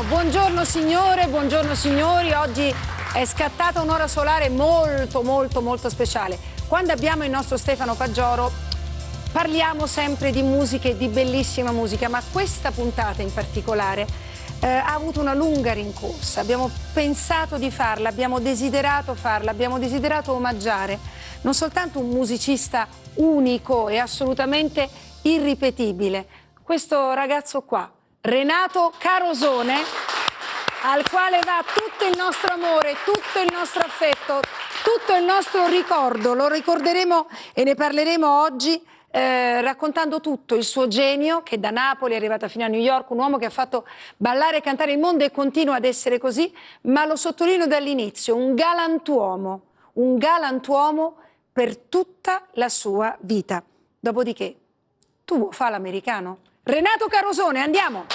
Buongiorno signore, buongiorno signori. Oggi è scattata un'ora solare molto speciale. Quando abbiamo il nostro Stefano Paggioro parliamo sempre di musica e di bellissima musica, ma questa puntata in particolare ha avuto una lunga rincorsa. Abbiamo pensato di farla, abbiamo desiderato farla, abbiamo desiderato omaggiare non soltanto un musicista unico e assolutamente irripetibile, questo ragazzo qua, Renato Carosone, al quale va tutto il nostro amore, tutto il nostro affetto, tutto il nostro ricordo. Lo ricorderemo e ne parleremo oggi raccontando tutto, il suo genio, che da Napoli è arrivato fino a New York, un uomo che ha fatto ballare e cantare il mondo e continua ad essere così, ma lo sottolineo dall'inizio, un galantuomo per tutta la sua vita. Dopodiché, tu vuoi fare l'americano? Renato Carosone, andiamo!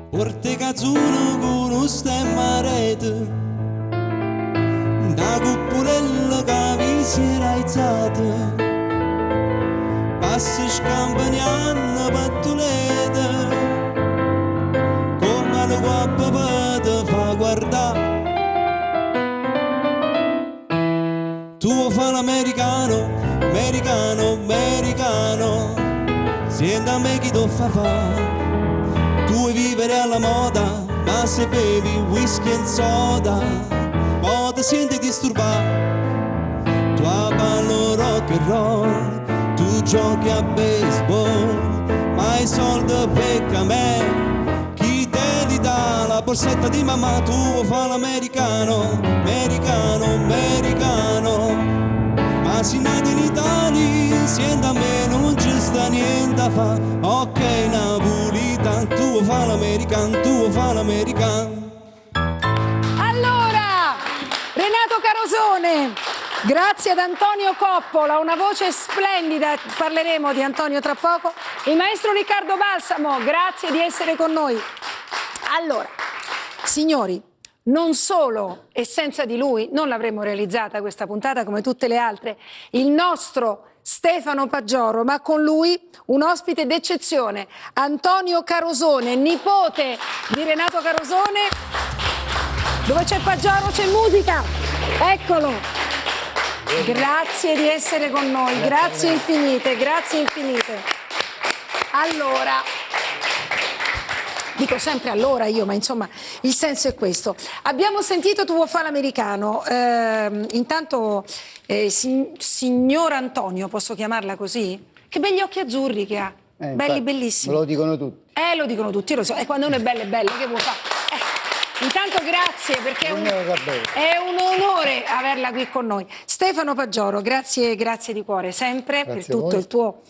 Porte cazzone con un stemma rete, una cuppolella che vi si era alzata, passa scampagnando pattulete, come la guappa te fa guardare. Tu vuoi fare l'americano, americano, senta a me chi ti fa fare. Tu vuoi vivere alla moda, ma se bevi whisky e soda, poi ti senti disturbato. Tu ballo rock and roll, tu giochi a baseball, ma i soldi pecca a me. Chi te li dà la borsetta di mamma? Tu vuoi fare l'americano, americano, ma si nato in Italia, senti a me non ci sta niente a fa. Ok, napolitan, tu vuoi fare l'americano, tu vuoi fare l'americano. Allora, Renato Carosone, grazie ad Antonio Coppola, una voce splendida, parleremo di Antonio tra poco. Il maestro Riccardo Balsamo, grazie di essere con noi. Allora, signori, non solo e senza di lui non l'avremmo realizzata questa puntata come tutte le altre, il nostro Stefano Paggioro, ma con lui un ospite d'eccezione, Antonio Carosone, nipote di Renato Carosone. Dove c'è Paggioro c'è musica, eccolo. Grazie di essere con noi, grazie infinite. Allora, dico sempre allora io, ma insomma il senso è questo. Abbiamo sentito Tu vuoi fare l'americano, intanto signor Antonio, posso chiamarla così? Che belli occhi azzurri che ha, belli, bellissimi. Me lo dicono tutti. Lo dicono tutti, io lo so, e quando uno è bello, che vuoi fare? Intanto grazie, perché è un onore averla qui con noi. Stefano Paggioro, grazie di cuore sempre per tutto il tuo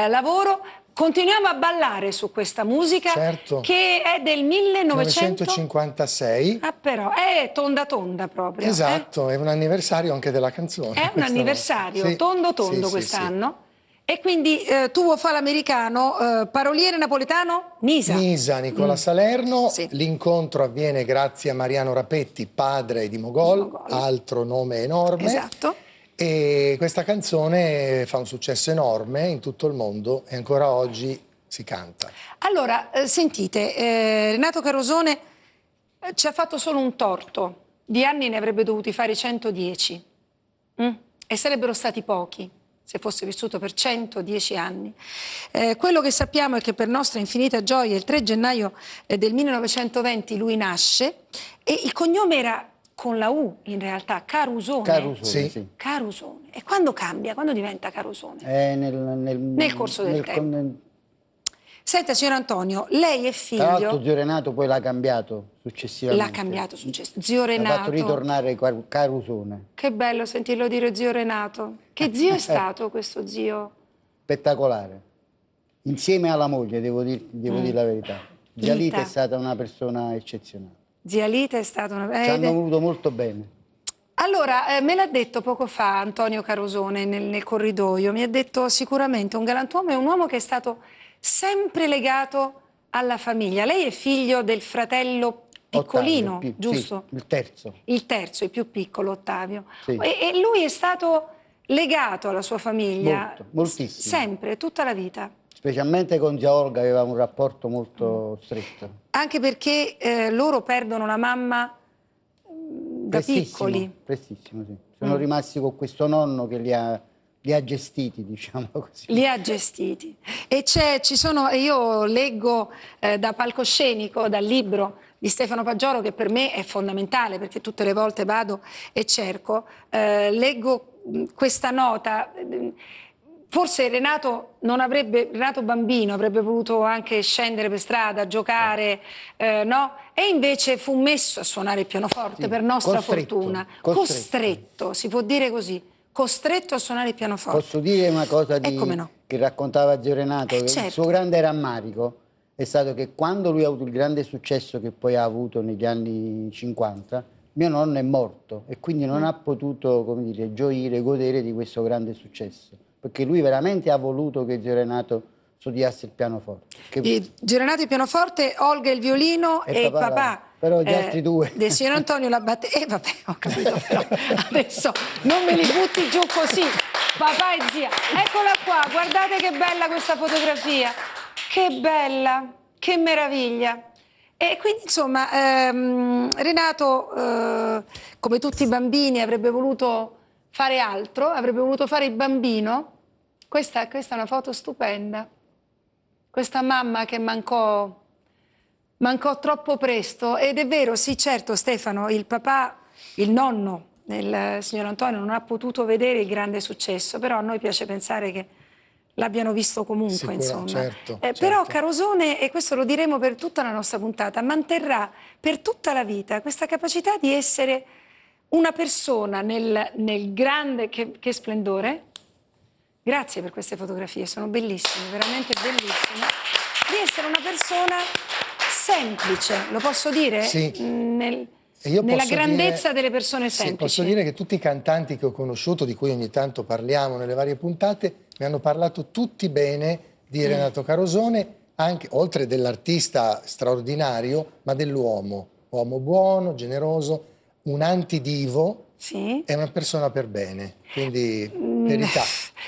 lavoro. Continuiamo a ballare su questa musica, certo, che è del 1956. Ah, però, è tonda proprio. Esatto, è un anniversario anche della canzone. È un anniversario, sì, tondo quest'anno. Sì. E quindi Tu vuoi fare l'americano, paroliere napoletano, Nisa. Nisa, Nicola Salerno. Sì. L'incontro avviene grazie a Mariano Rapetti, padre di Mogol, altro nome enorme. Esatto. E questa canzone fa un successo enorme in tutto il mondo e ancora oggi si canta. Allora, sentite, Renato Carosone ci ha fatto solo un torto. Di anni ne avrebbe dovuti fare 110. E sarebbero stati pochi se fosse vissuto per 110 anni. Quello che sappiamo è che per nostra infinita gioia il 3 gennaio del 1920 lui nasce e il cognome era con la U in realtà, Carusone. Carusone, sì. Carusone. E quando cambia? Quando diventa Carusone? Nel corso del tempo. Senta, signor Antonio, lei è figlio... Tra l'altro zio Renato poi l'ha cambiato successivamente. L'ha cambiato successivamente. Zio Renato. Ha fatto ritornare Carusone. Che bello sentirlo dire zio Renato. Che zio è stato questo zio? Spettacolare. Insieme alla moglie, devo dire la verità. Zia Lita è stata una persona eccezionale. Zia Lita è stata una... Ci hanno voluto molto bene. Allora, me l'ha detto poco fa Antonio Carosone nel corridoio, mi ha detto sicuramente un galantuomo, è un uomo che è stato sempre legato alla famiglia. Lei è figlio del fratello piccolino, Ottavio, giusto? Sì, il terzo. Il terzo, il più piccolo, Ottavio. Sì. E lui è stato legato alla sua famiglia. Molto, moltissimo. Sempre, tutta la vita. Specialmente con zia Olga avevamo un rapporto molto stretto. Anche perché loro perdono la mamma da piccoli. Prestissimo, sì. Sono rimasti con questo nonno che li ha gestiti, diciamo così. Li ha gestiti. E io leggo da palcoscenico, dal libro di Stefano Paggioro, che per me è fondamentale, perché tutte le volte vado e cerco, leggo questa nota. Forse Renato bambino avrebbe voluto anche scendere per strada, giocare, no? E invece fu messo a suonare il pianoforte, sì, per nostra fortuna. Costretto, si può dire così, costretto a suonare il pianoforte. Posso dire una cosa che raccontava zio Renato? Che certo. Il suo grande rammarico è stato che quando lui ha avuto il grande successo che poi ha avuto negli anni 50, mio nonno è morto e quindi non ha potuto, come dire, gioire, godere di questo grande successo. Perché lui veramente ha voluto che zio Renato studiasse il pianoforte. Zio Renato il pianoforte, Olga il violino e il papà. Però gli altri due. Del signor Antonio la batteria. Vabbè, ho capito, però adesso non me li butti giù così, papà e zia. Eccola qua, guardate che bella questa fotografia. Che bella, che meraviglia. E quindi insomma Renato, come tutti i bambini, avrebbe voluto fare altro, avrebbe voluto fare il bambino. Questa è una foto stupenda. Questa mamma che mancò troppo presto. Ed è vero, sì, certo, Stefano, il papà, il nonno del signor Antonio non ha potuto vedere il grande successo, però a noi piace pensare che l'abbiano visto comunque, insomma. Certo, Però Carosone, e questo lo diremo per tutta la nostra puntata, manterrà per tutta la vita questa capacità di essere una persona nel grande, che splendore. Grazie per queste fotografie, sono bellissime, veramente bellissime. Di essere una persona semplice, lo posso dire? Sì. Nella grandezza delle persone semplici. Sì, posso dire che tutti i cantanti che ho conosciuto, di cui ogni tanto parliamo nelle varie puntate, mi hanno parlato tutti bene di Renato Carosone, anche oltre dell'artista straordinario, ma dell'uomo. Uomo buono, generoso, un antidivo. Sì. È una persona per bene, quindi verità.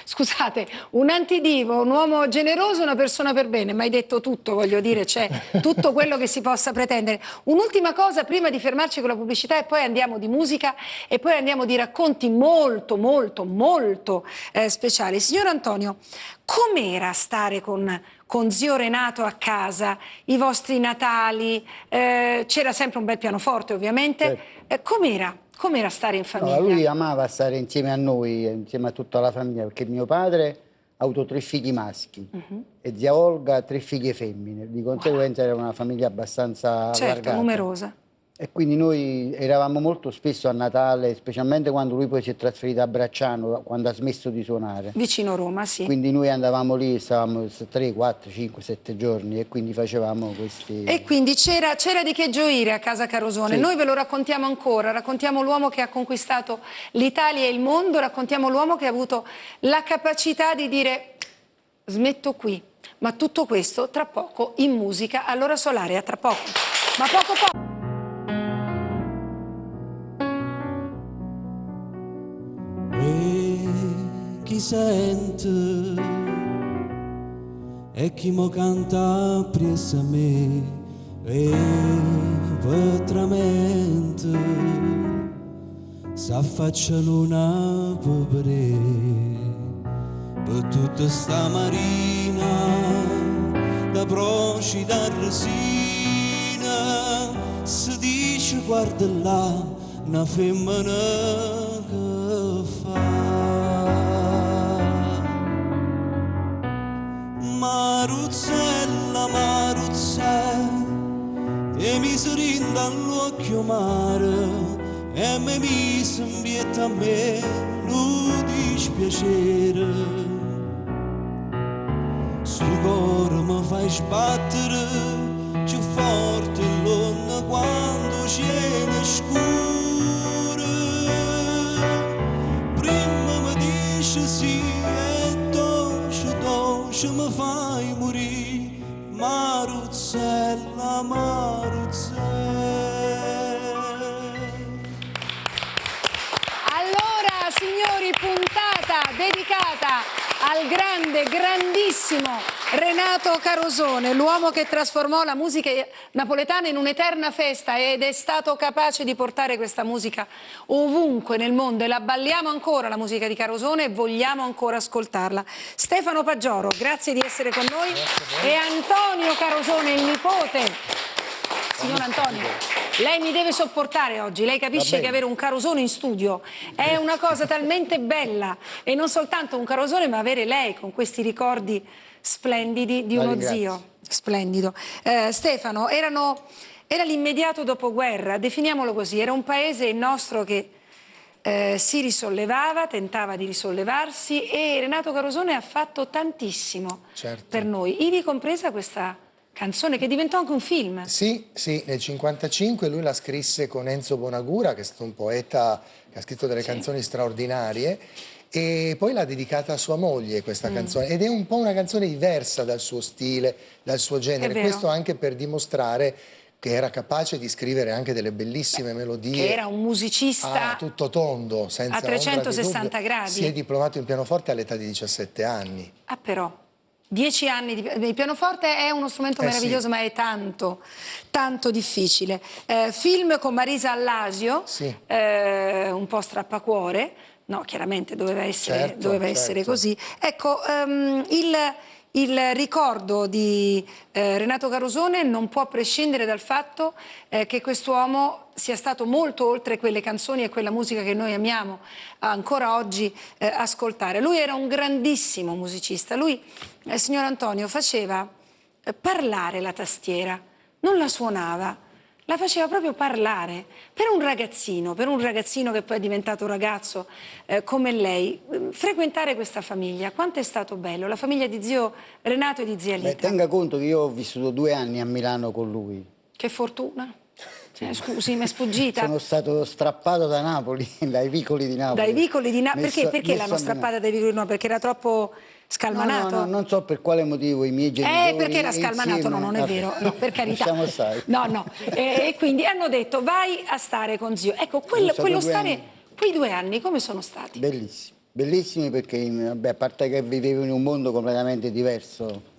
Scusate, un antidivo, un uomo generoso, una persona per bene, ma hai detto tutto, voglio dire, c'è tutto quello che si possa pretendere. Un'ultima cosa prima di fermarci con la pubblicità e poi andiamo di musica e poi andiamo di racconti molto, molto, molto speciali. Signor Antonio, com'era stare con zio Renato a casa, i vostri Natali? C'era sempre un bel pianoforte, ovviamente. Certo. Com'era stare in famiglia? No, lui amava stare insieme a noi, insieme a tutta la famiglia, perché mio padre ha avuto 3 figli maschi e zia Olga 3 figlie femmine. Di conseguenza era una famiglia abbastanza allargata. Numerosa. E quindi noi eravamo molto spesso a Natale, specialmente quando lui poi si è trasferito a Bracciano, quando ha smesso di suonare. Vicino Roma, sì. Quindi noi andavamo lì, stavamo 3, 4, 5, 7 giorni e quindi facevamo questi... E quindi c'era di che gioire a casa Carosone. Sì. Noi ve lo raccontiamo ancora, raccontiamo l'uomo che ha conquistato l'Italia e il mondo, raccontiamo l'uomo che ha avuto la capacità di dire smetto qui. Ma tutto questo tra poco in musica all'ora solare, a tra poco. Ma poco. Chi sente e chi mo canta presso a me e veramente s'affacciano una povere per tutta sta marina da broci da resina si dice guarda là una femmina che fa Maruzzella, Maruzzella, te mi serinda all'occhio mare e mi mise in bietta a me non dispiacere. Sto cuore mi fai sbattere più forte l'onda quando c'è scura. Prima mi dice sì e dolce mi fai morire, Maruzzella, Maruzzella. Allora, signori, puntata al grande, grandissimo Renato Carosone, l'uomo che trasformò la musica napoletana in un'eterna festa ed è stato capace di portare questa musica ovunque nel mondo, e la balliamo ancora la musica di Carosone e vogliamo ancora ascoltarla. Stefano Paggioro, grazie di essere con noi, e Antonio Carosone, il nipote. Signor Antonio, lei mi deve sopportare oggi, lei capisce che avere un Carosone in studio è una cosa talmente bella, e non soltanto un Carosone, ma avere lei con questi ricordi splendidi di uno zio splendido. Stefano, era l'immediato dopoguerra, definiamolo così, era un paese, il nostro, che si risollevava, tentava di risollevarsi, e Renato Carosone ha fatto tantissimo per noi, ivi compresa questa canzone che diventò anche un film. Sì, sì, nel 1955 lui la scrisse con Enzo Bonagura, che è stato un poeta che ha scritto delle canzoni straordinarie, e poi l'ha dedicata a sua moglie questa canzone, ed è un po' una canzone diversa dal suo stile, dal suo genere, questo anche per dimostrare che era capace di scrivere anche delle bellissime melodie. Che era un musicista a tutto tondo, senza a 360 gradi. Si è diplomato in pianoforte all'età di 17 anni. Ah, però 10 anni il pianoforte è uno strumento meraviglioso, sì, ma è tanto, tanto difficile. Film con Marisa Allasio, sì, un po' strappacuore, no, chiaramente doveva essere così. Ecco, il ricordo di Renato Carosone non può prescindere dal fatto che quest'uomo sia stato molto oltre quelle canzoni e quella musica che noi amiamo ancora oggi ascoltare. Lui era un grandissimo musicista. Lui, signor Antonio, faceva parlare la tastiera, non la suonava, la faceva proprio parlare. Per un ragazzino che poi è diventato ragazzo come lei, frequentare questa famiglia, quanto è stato bello, la famiglia di zio Renato e di zia Lita. Tenga conto che io ho vissuto 2 anni a Milano con lui. Che fortuna. Scusi, mi è sfuggita. Sono stato strappato da Napoli, dai vicoli di Napoli. Dai vicoli di Napoli? Perché l'hanno strappata dai vicoli di Napoli? Perché era troppo scalmanato? No, non so per quale motivo i miei genitori... perché era scalmanato, insieme... no, non è vero, no, per carità. Lasciamo stare. No. E quindi hanno detto vai a stare con zio. Ecco, quello stare, quei 2 anni come sono stati? Bellissimi, bellissimi perché, a parte che vivevo in un mondo completamente diverso,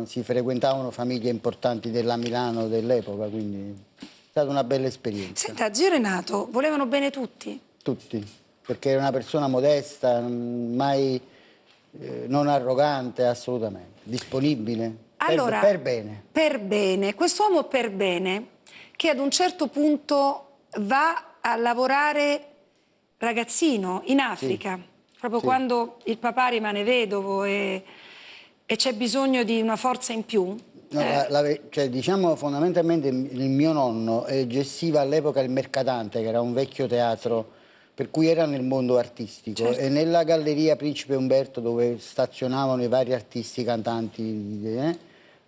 si frequentavano famiglie importanti della Milano dell'epoca, quindi è stata una bella esperienza. Senta, zio Renato, volevano bene tutti? Tutti, perché era una persona modesta, mai non arrogante, assolutamente, disponibile, allora, per bene. Per bene, quest'uomo per bene, che ad un certo punto va a lavorare ragazzino in Africa, proprio quando il papà rimane vedovo e c'è bisogno di una forza in più. No, diciamo fondamentalmente il mio nonno gestiva all'epoca il Mercatante, che era un vecchio teatro per cui era nel mondo artistico, e nella galleria Principe Umberto, dove stazionavano i vari artisti, cantanti,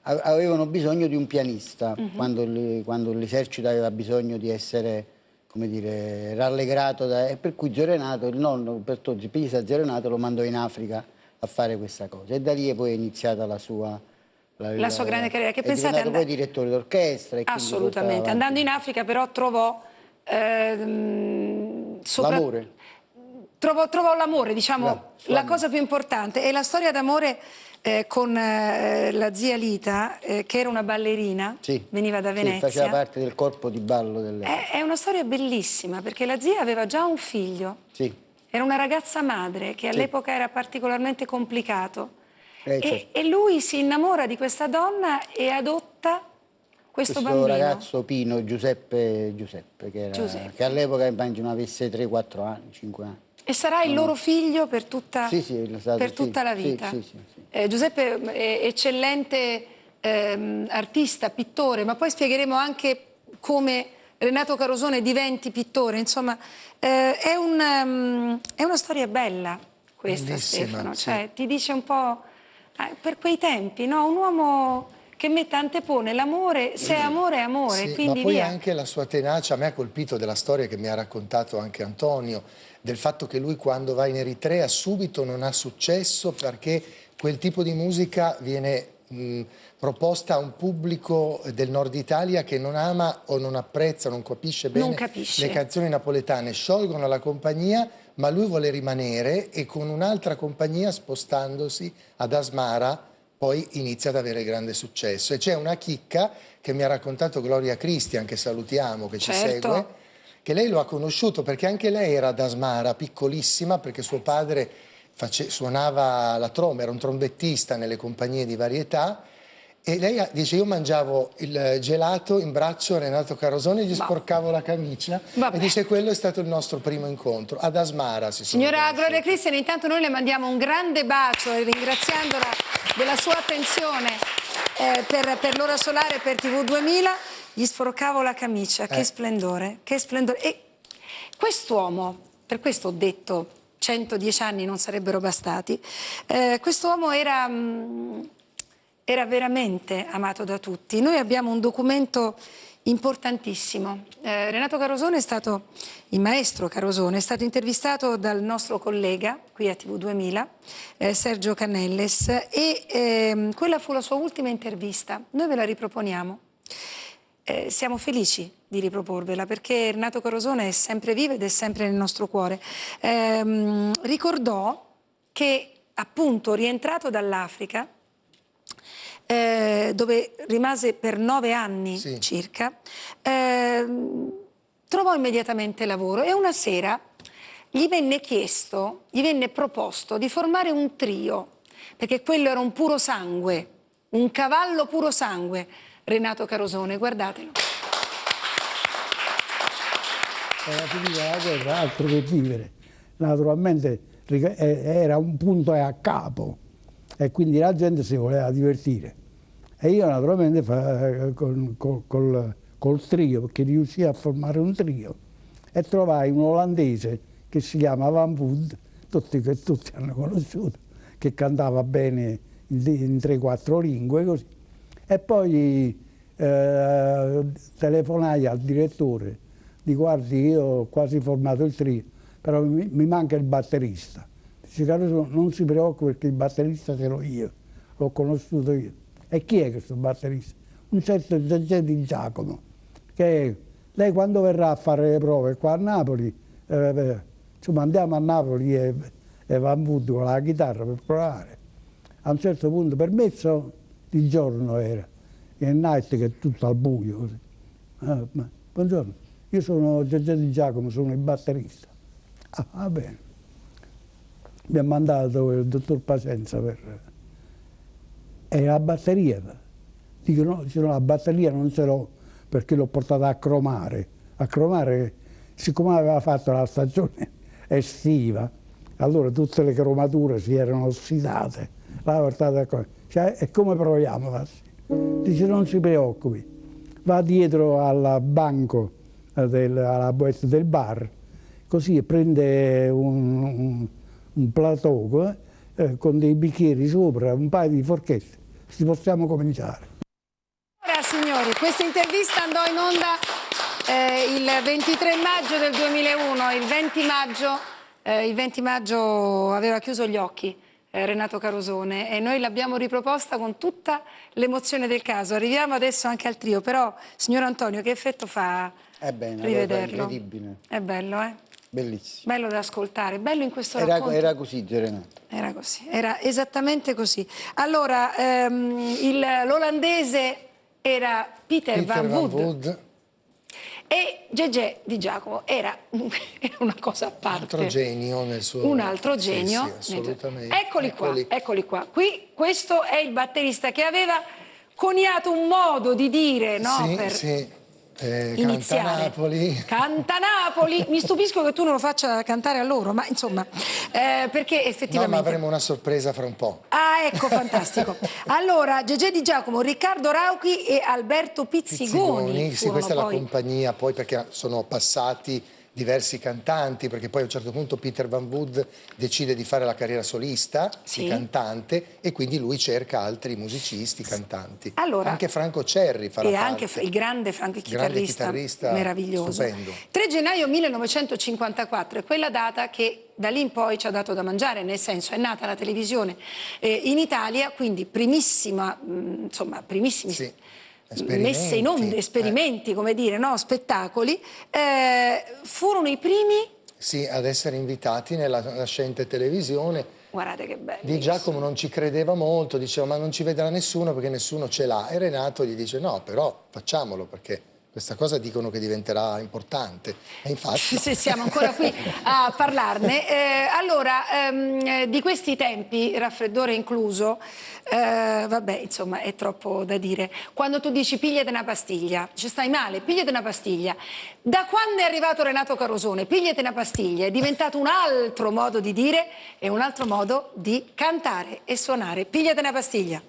avevano bisogno di un pianista quando l'esercito aveva bisogno di essere, come dire, rallegrato, e per cui zio Renato, il nonno, il pianista zio Renato, lo mandò in Africa a fare questa cosa, e da lì poi è iniziata la sua grande carriera. Che è pensate, diventato poi direttore d'orchestra. Assolutamente. Andando in Africa però trovò l'amore. Trovò l'amore, diciamo, la cosa più importante. E la storia d'amore con la zia Lita, che era una ballerina, veniva da Venezia. Faceva parte del corpo di ballo dell'epoca. È una storia bellissima, perché la zia aveva già un figlio. Era una ragazza madre, che all'epoca era particolarmente complicato. E lui si innamora di questa donna e adotta questo bambino. Ragazzo Pino, Giuseppe, che all'epoca immagino avesse 3-4 anni, 5 anni. E sarà il loro figlio per tutta, tutta la vita. Giuseppe è eccellente artista, pittore, ma poi spiegheremo anche come Renato Carosone diventi pittore. Insomma, è una storia bella questa, bellissima, Stefano. Cioè, ti dice un po' per quei tempi, no? Un uomo che mette, antepone l'amore, se è amore è amore, quindi ma poi via. Anche la sua tenacia, a me ha colpito della storia che mi ha raccontato anche Antonio, del fatto che lui quando va in Eritrea subito non ha successo perché quel tipo di musica viene proposta a un pubblico del nord Italia che non ama o non apprezza, non capisce bene le canzoni napoletane. Sciolgono la compagnia, ma lui vuole rimanere e con un'altra compagnia, spostandosi ad Asmara, poi inizia ad avere grande successo. E c'è una chicca che mi ha raccontato Gloria Christian, che salutiamo, che ci segue, che lei lo ha conosciuto perché anche lei era ad Asmara, piccolissima, perché suo padre suonava la tromba, era un trombettista nelle compagnie di varietà, e lei dice: io mangiavo il gelato in braccio a Renato Carosone, gli sporcavo la camicia. Vabbè. E dice: quello è stato il nostro primo incontro ad Asmara. Signora Gloria Christian, intanto noi le mandiamo un grande bacio e ringraziandola della sua attenzione per l'ora solare, per TV 2000. Gli sporcavo la camicia, che splendore, che splendore. E quest'uomo, per questo ho detto 110 anni non sarebbero bastati, quest'uomo era veramente amato da tutti. Noi abbiamo un documento importantissimo. Renato Carosone è stato, il maestro Carosone, è stato intervistato dal nostro collega qui a TV 2000, Sergio Cannelles, e quella fu la sua ultima intervista. Noi ve la riproponiamo. Siamo felici di riproporvela perché Renato Carosone è sempre vivo ed è sempre nel nostro cuore. Ricordò che, appunto, rientrato dall'Africa, dove rimase per 9 anni circa, trovò immediatamente lavoro e una sera gli venne chiesto, gli venne proposto di formare un trio, perché quello era un puro sangue, un cavallo puro sangue, Renato Carosone, guardatelo. Era finita la guerra, altro che vivere. Naturalmente era un punto a capo e quindi la gente si voleva divertire. E io naturalmente col trio, perché riuscii a formare un trio, e trovai un olandese che si chiama Van Wood, che tutti hanno conosciuto, che cantava bene in 3-4 lingue, così. E poi telefonai al direttore, di guardi, io ho quasi formato il trio, però mi manca il batterista. Dice: Caruso, non si preoccupi perché il batterista ce l'ho io, l'ho conosciuto io. E chi è questo batterista? Un certo Gegè Di Giacomo, che lei quando verrà a fare le prove qua a Napoli, insomma andiamo a Napoli e Van Wood con la chitarra per provare. A un certo punto, per mezzo di giorno era, e night che è tutto al buio così. Buongiorno, io sono Gegè Di Giacomo, sono il batterista. Ah, va bene. Mi ha mandato il dottor Pacenza e la batteria. Dico no, la batteria non ce l'ho perché l'ho portata a cromare. A cromare, siccome aveva fatto la stagione estiva, allora tutte le cromature si erano ossidate. L'ha portata a cromare. Cioè, e come proviamo? Dice: non si preoccupi, va dietro al banco, alla boîte del bar, così prende un plateau con dei bicchieri sopra, un paio di forchette, ci possiamo cominciare. Ora, signori, questa intervista andò in onda il 23 maggio del 2001, il 20 maggio aveva chiuso gli occhi Renato Carosone e noi l'abbiamo riproposta con tutta l'emozione del caso. Arriviamo adesso anche al trio, però, signor Antonio, che effetto fa rivederlo? È incredibile. È bello, eh? Bellissimo. Bello da ascoltare, bello in questo racconto. Era così, Renato. Era così, era esattamente così. Allora, l'olandese era Peter Van Wood. E Gegè Di Giacomo era una cosa a parte. Un altro genio nel suo... Un altro genio. Sì, assolutamente. Eccoli qua. Questo è il batterista che aveva coniato un modo di dire, no? Sì, per sì. iniziare. Canta Napoli. Canta Napoli. Mi stupisco che tu non lo faccia cantare a loro, ma insomma, perché effettivamente... No, ma avremo una sorpresa fra un po'. Ah, ecco, fantastico. Allora, Gegè Di Giacomo, Riccardo Rauchi e Alberto Pizzigoni. Sì, questa poi... è la compagnia, poi perché sono passati diversi cantanti, perché poi a un certo punto Peter Van Wood decide di fare la carriera solista, di cantante, e quindi lui cerca altri musicisti, cantanti. Allora, anche Franco Cerri farà parte. E anche il grande Franco, il chitarrista meraviglioso. Stupendo. 3 gennaio 1954 è quella data che da lì in poi ci ha dato da mangiare, nel senso è nata la televisione in Italia, quindi primissimi messe in onda, esperimenti, come dire, no? Spettacoli, furono i primi sì, ad essere invitati nella nascente televisione. Guardate che bello. Di Giacomo non ci credeva molto, diceva ma non ci vedrà nessuno perché nessuno ce l'ha. E Renato gli dice no, però facciamolo perché questa cosa dicono che diventerà importante. E infatti... Se siamo ancora qui a parlarne. Allora, di questi tempi, raffreddore incluso, vabbè, insomma, è troppo da dire. Quando tu dici pigliate una pastiglia, ci stai male, pigliate una pastiglia. Da quando è arrivato Renato Carosone, pigliate una pastiglia, è diventato un altro modo di dire e un altro modo di cantare e suonare. Pigliate una pastiglia.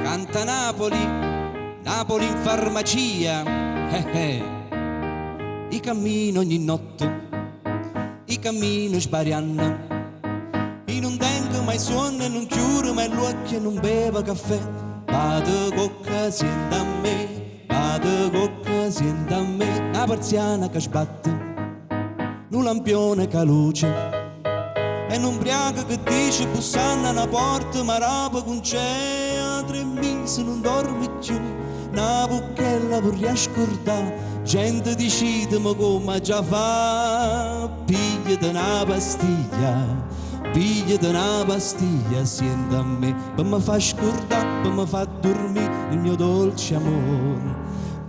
Canta Napoli, Napoli in farmacia, I cammino ogni notte, I cammino sbarianno, I non tengo mai sonno, non chiuro mai l'occhio, non bevo caffè. Vado cocca, senta a me, vado cocca, senta a me, una persiana che sbatte, un lampione che luce. E un ubriaco che dice bussando alla porta ma roba con c'è a 3 mesi non dormi più una bucchella vorrei scordare gente decide ma come già fa pigliati una pastiglia sienta a me per mi fa scordare per mi fa dormire il mio dolce amore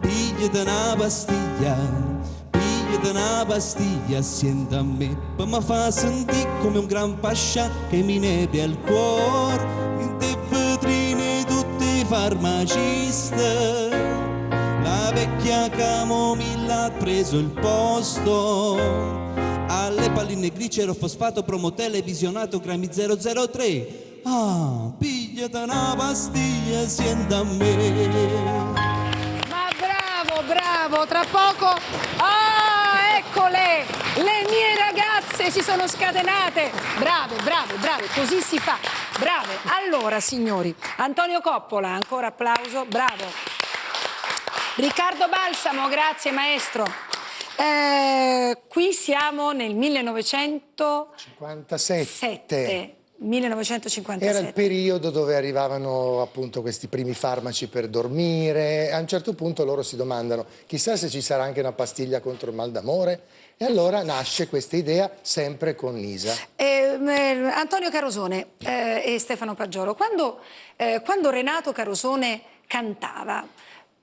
pigliati una pastiglia assieme a me per mi fa sentire come un gran pascià che mi nebbia il cuore in te vetrine tutte i farmaciste la vecchia camomilla ha preso il posto alle palline glicero fosfato promo televisionato grammi 003 pigliati una pastiglia assieme a me. Bravo, tra poco... eccole! Le mie ragazze si sono scatenate! Brave, così si fa. Brave. Allora, signori, Antonio Coppola, ancora applauso, bravo. Riccardo Balsamo, grazie maestro. Qui siamo nel 1957. 1957. Era il periodo dove arrivavano appunto questi primi farmaci per dormire. A un certo punto loro si domandano chissà se ci sarà anche una pastiglia contro il mal d'amore. E allora nasce questa idea sempre con Nisa. Antonio Carosone e Stefano Paggioro, quando Renato Carosone cantava,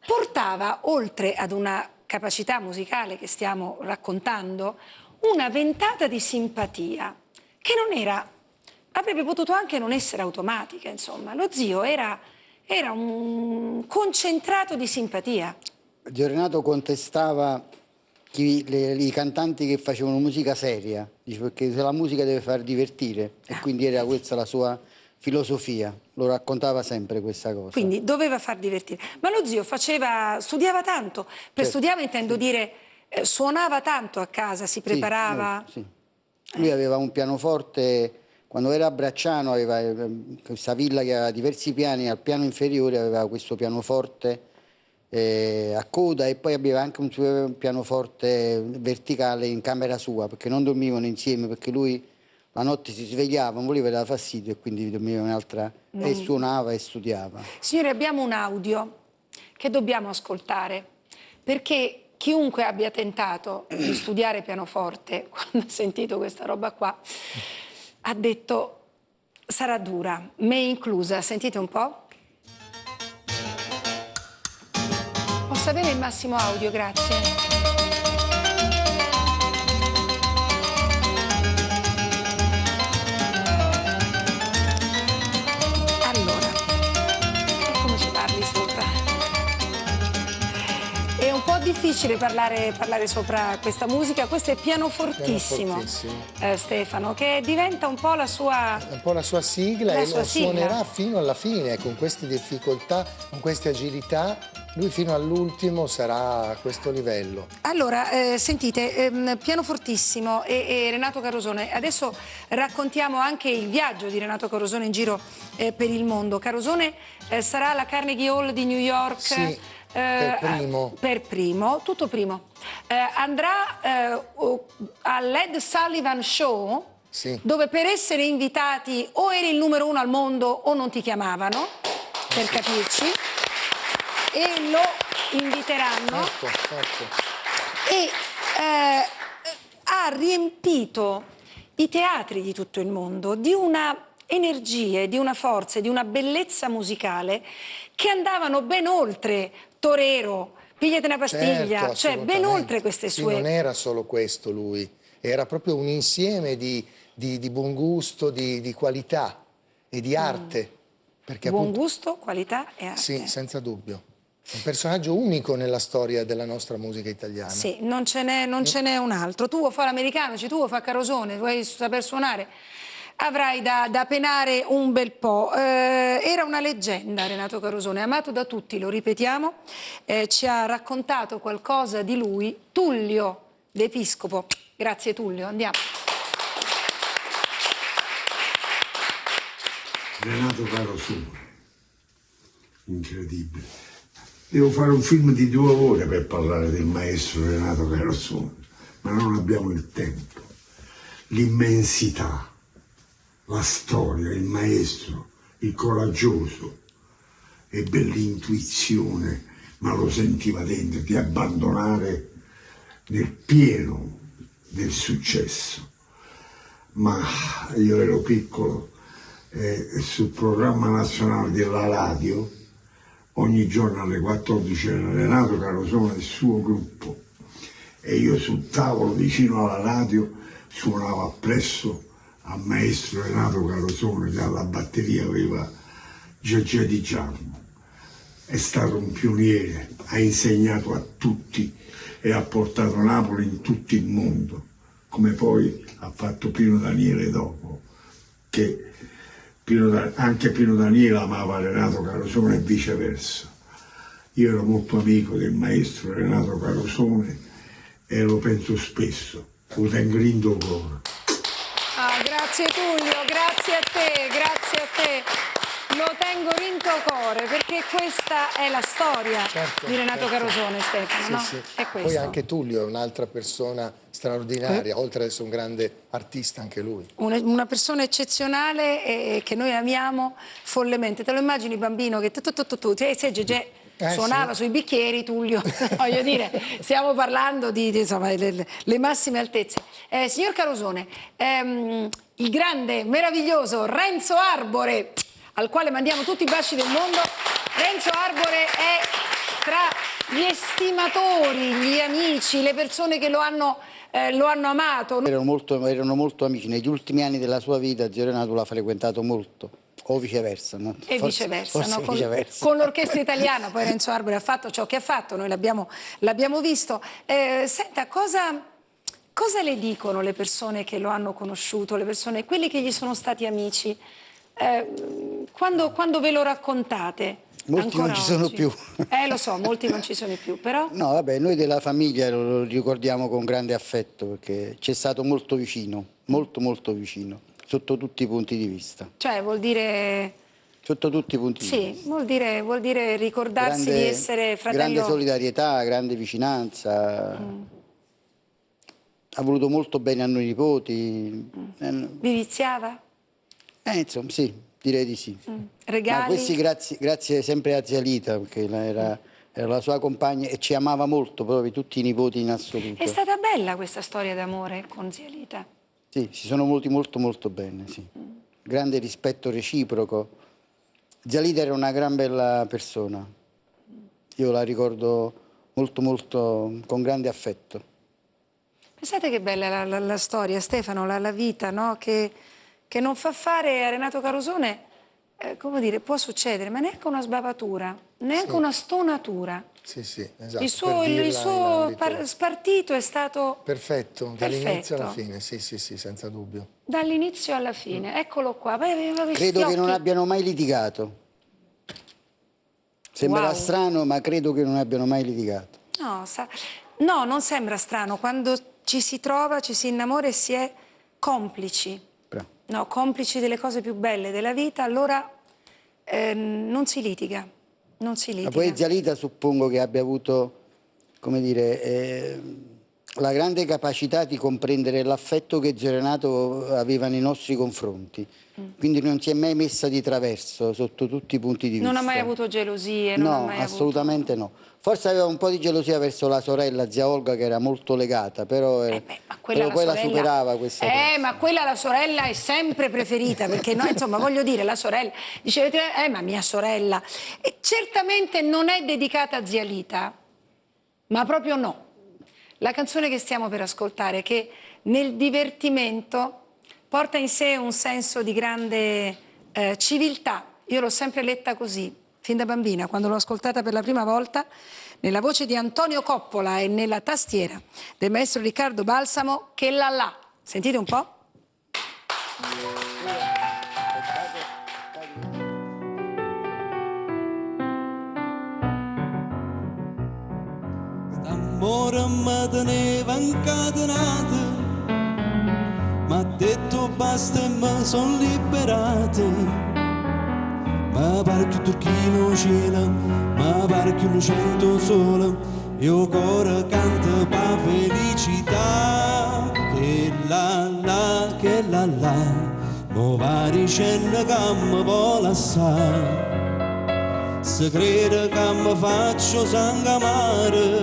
portava oltre ad una capacità musicale che stiamo raccontando, una ventata di simpatia che non era... avrebbe potuto anche non essere automatica, insomma. Lo zio era un concentrato di simpatia. Zio Renato contestava i cantanti che facevano musica seria, dice, perché la musica deve far divertire, e quindi era questa la sua filosofia, lo raccontava sempre questa cosa. Quindi doveva far divertire. Ma lo zio studiava tanto, per studiava intendo dire, suonava tanto a casa, si preparava? Sì. Lui aveva un pianoforte... Quando era a Bracciano aveva questa villa che aveva diversi piani, al piano inferiore aveva questo pianoforte a coda e poi aveva anche un suo pianoforte verticale in camera sua, perché non dormivano insieme, perché lui la notte si svegliava, non voleva dare fastidio e quindi dormiva un'altra e suonava e studiava. Signori, abbiamo un audio che dobbiamo ascoltare, perché chiunque abbia tentato di studiare pianoforte, quando ha sentito questa roba qua, ha detto sarà dura, me inclusa. Sentite un po'. Posso avere il massimo audio, grazie. Allora, come ci parli sopra? È un po' difficile parlare sopra questa musica. Questo è pianofortissimo. Stefano, che diventa un po' la sua... Un po' la sua sigla e lo suonerà fino alla fine, con queste difficoltà, con queste agilità. Lui fino all'ultimo sarà a questo livello. Allora, sentite, pianofortissimo e Renato Carosone. Adesso raccontiamo anche il viaggio di Renato Carosone in giro per il mondo. Carosone sarà alla Carnegie Hall di New York. Sì. per primo, tutto primo. Andrà all'Ed Sullivan Show, Sì. dove per essere invitati o eri il numero 1 al mondo o non ti chiamavano, per capirci, e lo inviteranno. Certo. E ha riempito i teatri di tutto il mondo di una energia, di una forza, di una bellezza musicale che andavano ben oltre Torero, Pigliate una pastiglia, cioè ben oltre queste sue... Sì, non era solo questo lui, era proprio un insieme di buon gusto, di qualità e di arte. Perché Buon appunto, gusto, qualità e arte. sì, senza dubbio. Un personaggio unico nella storia della nostra musica italiana. Sì, non ce n'è un altro. Tu vuoi fare l'americano, tu vuoi fare Carosone, vuoi saper suonare, avrai da penare un bel po'. Era una leggenda Renato Carosone, amato da tutti, lo ripetiamo. Ci ha raccontato qualcosa di lui Tullio d'Episcopo. Grazie Tullio, andiamo. Renato Carosone, incredibile. Devo fare un film di 2 ore per parlare del maestro Renato Carosone, ma non abbiamo il tempo. L'immensità, la storia, il maestro, il coraggioso, ebbe l'intuizione, ma lo sentiva dentro, di abbandonare nel pieno del successo. Ma io ero piccolo, sul programma nazionale della radio ogni giorno alle 14 era Renato Carosone e il suo gruppo, e io sul tavolo vicino alla radio suonavo appresso al maestro Renato Carosone, che alla batteria aveva Gegè Di Giarmo. È stato un pioniere, ha insegnato a tutti e ha portato Napoli in tutto il mondo, come poi ha fatto Pino Daniele dopo, che anche Pino Daniele amava Renato Carosone e viceversa. Io ero molto amico del maestro Renato Carosone e lo penso spesso, lo tengo in cuore. Grazie Tullio, grazie a te. Lo tengo in tuo cuore, perché questa è la storia di Renato Carosone, Stefano, no? Sì. È questo. Poi anche Tullio è un'altra persona straordinaria, oltre ad essere un grande artista anche lui. Una persona eccezionale e che noi amiamo follemente. Te lo immagini bambino che Gegè suonava sui bicchieri, Tullio, voglio dire, stiamo parlando di insomma, le massime altezze. Signor Carosone, il grande, meraviglioso Renzo Arbore, al quale mandiamo tutti i baci del mondo. Renzo Arbore è tra gli estimatori, gli amici, le persone che lo hanno amato. Erano molto amici. Negli ultimi anni della sua vita zio Renato l'ha frequentato molto, o viceversa, no? E viceversa, no? Viceversa. Con l'orchestra italiana, poi Renzo Arbore ha fatto ciò che ha fatto, noi l'abbiamo visto. Senta, cosa le dicono le persone che lo hanno conosciuto, quelli che gli sono stati amici? Quando ve lo raccontate? Molti non ci sono più. Lo so, molti non ci sono più, però... No, vabbè, noi della famiglia lo ricordiamo con grande affetto, perché ci è stato molto vicino, molto vicino, sotto tutti i punti di vista. Cioè, vuol dire... Sotto tutti i punti di vista. Sì, vuol dire ricordarsi di essere fratello... Grande solidarietà, grande vicinanza. Ha voluto molto bene a noi nipoti. Vi viziava? Insomma, sì, direi di sì. Regali? Ma questi grazie sempre a zia Lita, perché era la sua compagna e ci amava molto, proprio tutti i nipoti in assoluto. È stata bella questa storia d'amore con zia Lita? Sì, si sono voluti molto bene, sì. Grande rispetto reciproco. Zia Lita era una gran bella persona. Io la ricordo molto con grande affetto. Pensate che bella la storia, Stefano, la vita, no? Che non fa fare a Renato Carosone, come dire, può succedere, ma neanche una sbavatura, neanche una stonatura. Sì, esatto. Il suo spartito è stato perfetto, dall'inizio alla fine, sì, senza dubbio. Dall'inizio alla fine, eccolo qua. Credo che non abbiano mai litigato. Sembra strano, ma credo che non abbiano mai litigato. No, non sembra strano. Quando ci si trova, ci si innamora e si è complici. No, complici delle cose più belle della vita, allora non si litiga. Non si litiga. La poesia Lita suppongo che abbia avuto, come dire, la grande capacità di comprendere l'affetto che Zio Renato aveva nei nostri confronti. Quindi non si è mai messa di traverso sotto tutti i punti di vista. Non ha mai avuto gelosie? Non ha No, mai assolutamente no. Forse aveva un po' di gelosia verso la sorella, zia Olga, che era molto legata, però, ma quella però poi la la superava questa cosa. ma quella la sorella è sempre preferita, perché no, insomma, voglio dire, la sorella, dicevete, ma mia sorella. E certamente non è dedicata a zia Lita, ma proprio no. La canzone che stiamo per ascoltare, che nel divertimento porta in sé un senso di grande civiltà. Io l'ho sempre letta così, fin da bambina, quando l'ho ascoltata per la prima volta, nella voce di Antonio Coppola e nella tastiera del maestro Riccardo Balsamo, Che la la. Sentite un po'? St'amore mi teneva incatenato, m'ha detto basta e mi son liberato. Ma pare più turchino cielo, ma pare più lucento sole, io cuore canto pa felicità. Che la la, mo va dicendo che mi vuole assai. Se crede che mi faccio sangue amare,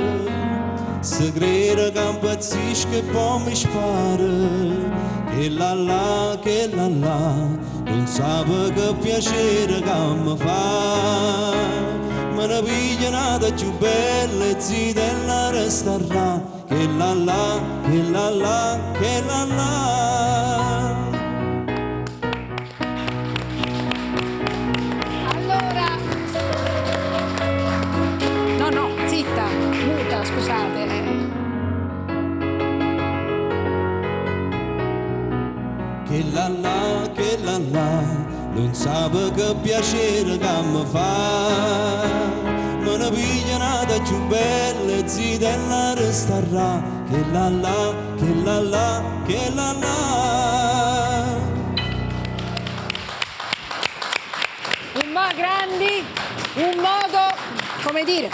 se crede che impazzisco e poi mi spara. Che la la, non sape che piacere che mi fa. Me ne piglia nata più bella e zitella resterà. Che la la, che la la, che la la. Allora, no, zitta, muta, scusate. Che la la, non sape che piacere che mi fa. Me ne piglia nata più bella e zitella resterà. Che la la, che la la, che la la. Grandi, un modo, come dire,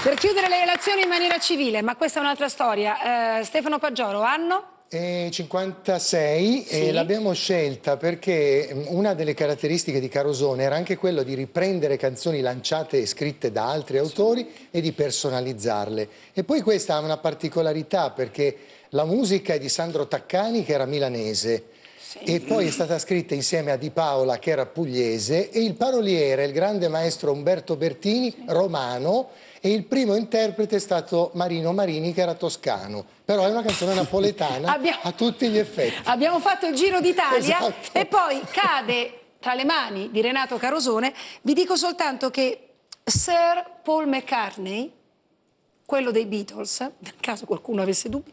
per chiudere le relazioni in maniera civile, ma questa è un'altra storia. Stefano Paggioro, anno? 56, Sì. E l'abbiamo scelta perché una delle caratteristiche di Carosone era anche quello di riprendere canzoni lanciate e scritte da altri autori e di personalizzarle. E poi questa ha una particolarità perché la musica è di Sandro Taccani, che era milanese, e poi è stata scritta insieme a Di Paola, che era pugliese, e il paroliere, il grande maestro Umberto Bertini, romano, e il primo interprete è stato Marino Marini, che era toscano. Però è una canzone napoletana a tutti gli effetti. Abbiamo fatto il giro d'Italia, Esatto. E poi cade tra le mani di Renato Carosone. Vi dico soltanto che Sir Paul McCartney, quello dei Beatles, nel caso qualcuno avesse dubbi,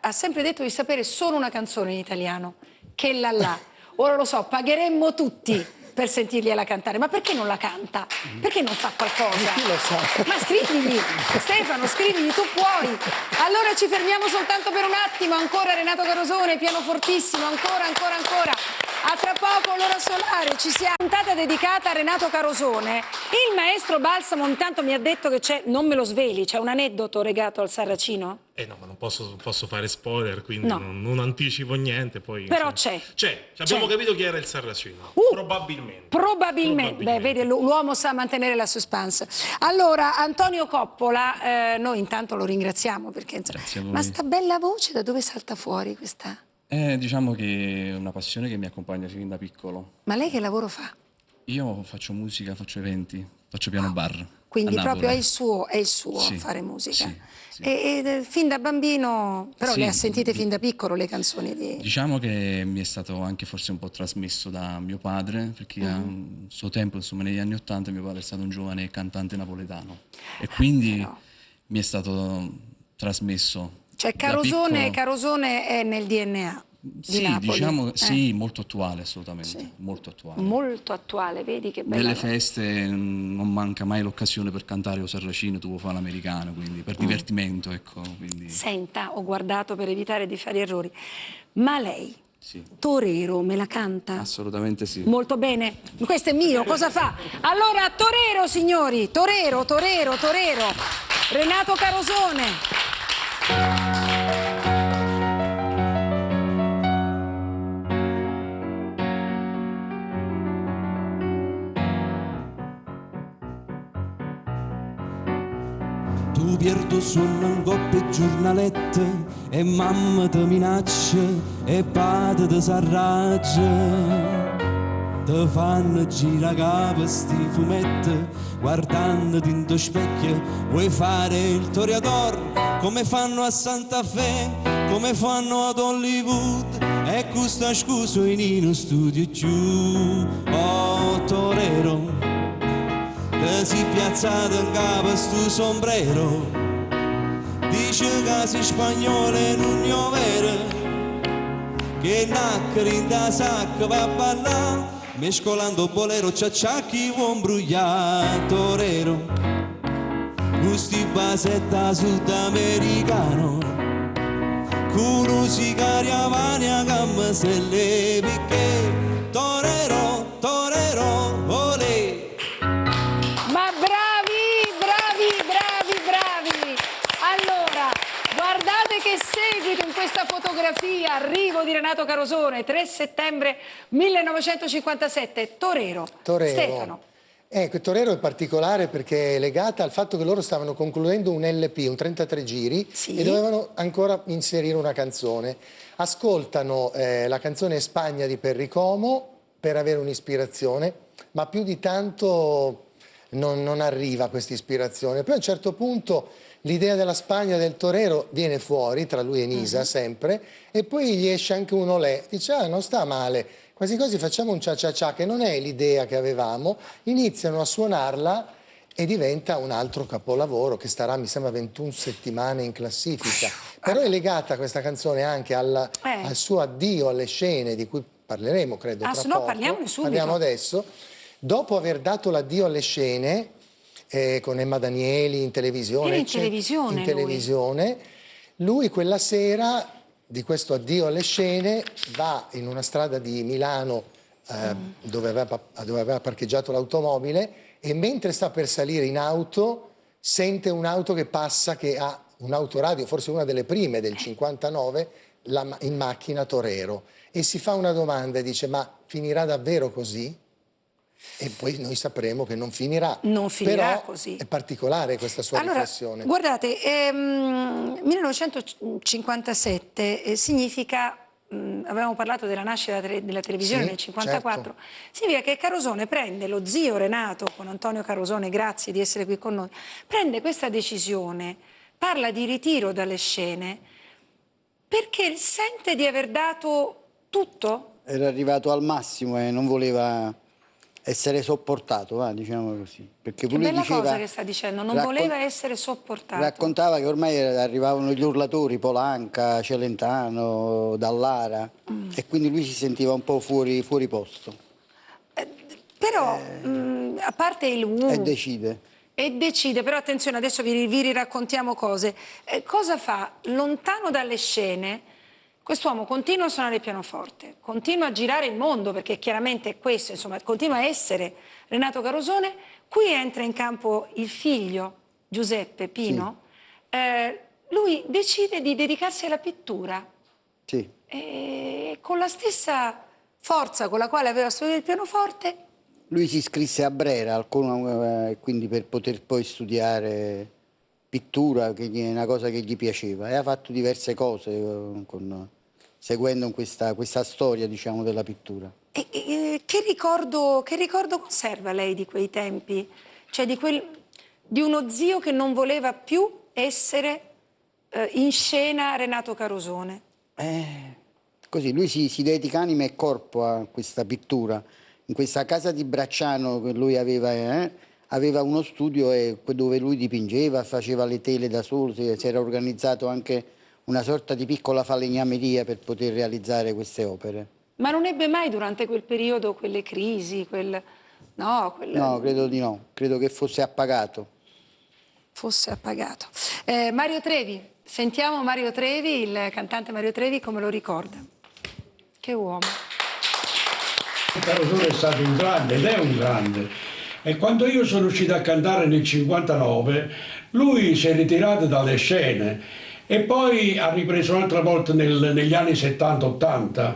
ha sempre detto di sapere solo una canzone in italiano, Che la la. Ora lo so, pagheremmo tutti per sentirgliela cantare, ma perché non la canta? Perché non fa qualcosa? Chi lo sa? Ma scrivigli, Stefano, scrivigli, tu puoi. Allora ci fermiamo soltanto per un attimo, ancora Renato Carosone, pianofortissimo, ancora. A tra poco l'ora solare, ci siamo. Puntata dedicata a Renato Carosone. Il maestro Balsamo intanto mi ha detto che c'è, non me lo sveli, c'è un aneddoto legato al Sarracino? No, ma non posso fare spoiler, quindi No. non anticipo niente. Poi, Però insomma, c'è. Abbiamo capito chi era il Sarracino. Probabilmente. Beh, vedi, l'uomo sa mantenere la suspense. Allora, Antonio Coppola, noi intanto lo ringraziamo perché Grazie a voi. ma sta bella voce da dove salta fuori questa? Diciamo che è una passione che mi accompagna fin da piccolo. Ma lei che lavoro fa? Io faccio musica, faccio eventi, faccio piano bar. Quindi a proprio Napoli. è il suo Sì, fare musica. sì, sì. E fin da bambino, però Sì. le ha sentite fin da piccolo le canzoni di... Diciamo che mi è stato anche forse un po' trasmesso da mio padre, perché a un suo tempo, insomma, negli anni '80 mio padre è stato un giovane cantante napoletano e quindi però. mi è stato trasmesso. Cioè da piccolo. Carosone è nel DNA di Sì, Napoli. diciamo sì, molto attuale assolutamente, Sì. molto attuale. Molto attuale, vedi che bella Nelle roba. feste non manca mai l'occasione per cantare o Sarracino, tu vuoi fare l'americano, quindi per divertimento, ecco. Quindi. Senta, ho guardato per evitare di fare errori, ma lei Sì. Torero, me la canta? Assolutamente sì. Molto bene, questo è mio, cosa fa? Allora, Torero, signori, Torero, Torero, Torero, Renato Carosone. Tu pierdo sonno in coppe giornalette e mamma ti minaccia e padre ti s'arraggia. Ti fanno gira capo sti fumetti guardandoti in tuo specchio. Vuoi fare il toreador come fanno a Santa Fe, come fanno ad Hollywood, e questa scusa in uno studio giù. Oh torero, che si piazzato in capo sto sombrero, dice che sei spagnolo e non è vero, che naccari in da sacca va a ballare, mescolando bolero ciacciacchi vuon brugliare. Torero, gusti basetta sudamericano, con sicaria vania gamma se le picche. Torero, torero, olè. Guardate che seguito in questa fotografia, arrivo di Renato Carosone, 3 settembre 1957, Torero. Stefano. Ecco, Torero è particolare perché è legata al fatto che loro stavano concludendo un LP, un 33 giri, sì, e dovevano ancora inserire una canzone. Ascoltano la canzone Spagna di Perricomo per avere un'ispirazione, ma più di tanto non arriva questa ispirazione. Poi a un certo punto l'idea della Spagna del Torero viene fuori, tra lui e Nisa sempre, e poi gli esce anche un olè, dice ah non sta male, quasi quasi facciamo un cia-cia-cia, che non è l'idea che avevamo, iniziano a suonarla e diventa un altro capolavoro che starà mi sembra 21 settimane in classifica, però è legata questa canzone anche al suo addio alle scene di cui parleremo credo tra poco, parliamone subito. Parliamo adesso, dopo aver dato l'addio alle scene con Emma Danieli in televisione, in televisione, lui quella sera di questo addio alle scene va in una strada di Milano dove aveva parcheggiato l'automobile e mentre sta per salire in auto sente un'auto che passa che ha un'autoradio, forse una delle prime del 59, in macchina Torero, e si fa una domanda e dice ma finirà davvero così? E poi noi sapremo che non finirà. Non finirà però così. È particolare questa sua riflessione. Guardate, 1957 significa, avevamo parlato della nascita della televisione nel 54, certo. Significa che Carosone prende, lo zio Renato, con Antonio Carosone, grazie di essere qui con noi, prende questa decisione, parla di ritiro dalle scene, perché sente di aver dato tutto? Era arrivato al massimo e non voleva essere sopportato, diciamo così. Perché che bella cosa che sta dicendo, non voleva essere sopportato. Raccontava che ormai arrivavano gli urlatori, Polanca, Celentano, Dallara, e quindi lui si sentiva un po' fuori posto. Però, a parte il E decide. E decide, però attenzione, adesso vi riraccontiamo cose. Cosa fa? Lontano dalle scene, quest'uomo continua a suonare il pianoforte, continua a girare il mondo, perché chiaramente è questo, insomma, continua a essere Renato Carosone. Qui entra in campo il figlio, Giuseppe Pino. Sì. Lui decide di dedicarsi alla pittura. Sì. E con la stessa forza con la quale aveva studiato il pianoforte. Lui si iscrisse a Brera, quindi per poter poi studiare pittura, che è una cosa che gli piaceva, e ha fatto diverse cose seguendo questa storia, diciamo, della pittura. Che ricordo conserva lei di quei tempi? Cioè di uno zio che non voleva più essere in scena Renato Carosone? Così, lui si dedica anima e corpo a questa pittura. In questa casa di Bracciano che lui aveva uno studio dove lui dipingeva, faceva le tele da solo, si era organizzato anche una sorta di piccola falegnameria per poter realizzare queste opere. Ma non ebbe mai durante quel periodo quelle crisi, No, credo di no, credo che fosse appagato. Fosse appagato. Mario Trevi, sentiamo Mario Trevi, il cantante Mario Trevi, come lo ricorda. Che uomo. Carosone è stato un grande ed è un grande. E quando io sono uscito a cantare nel 59, lui si è ritirato dalle scene e poi ha ripreso un'altra volta negli anni 70-80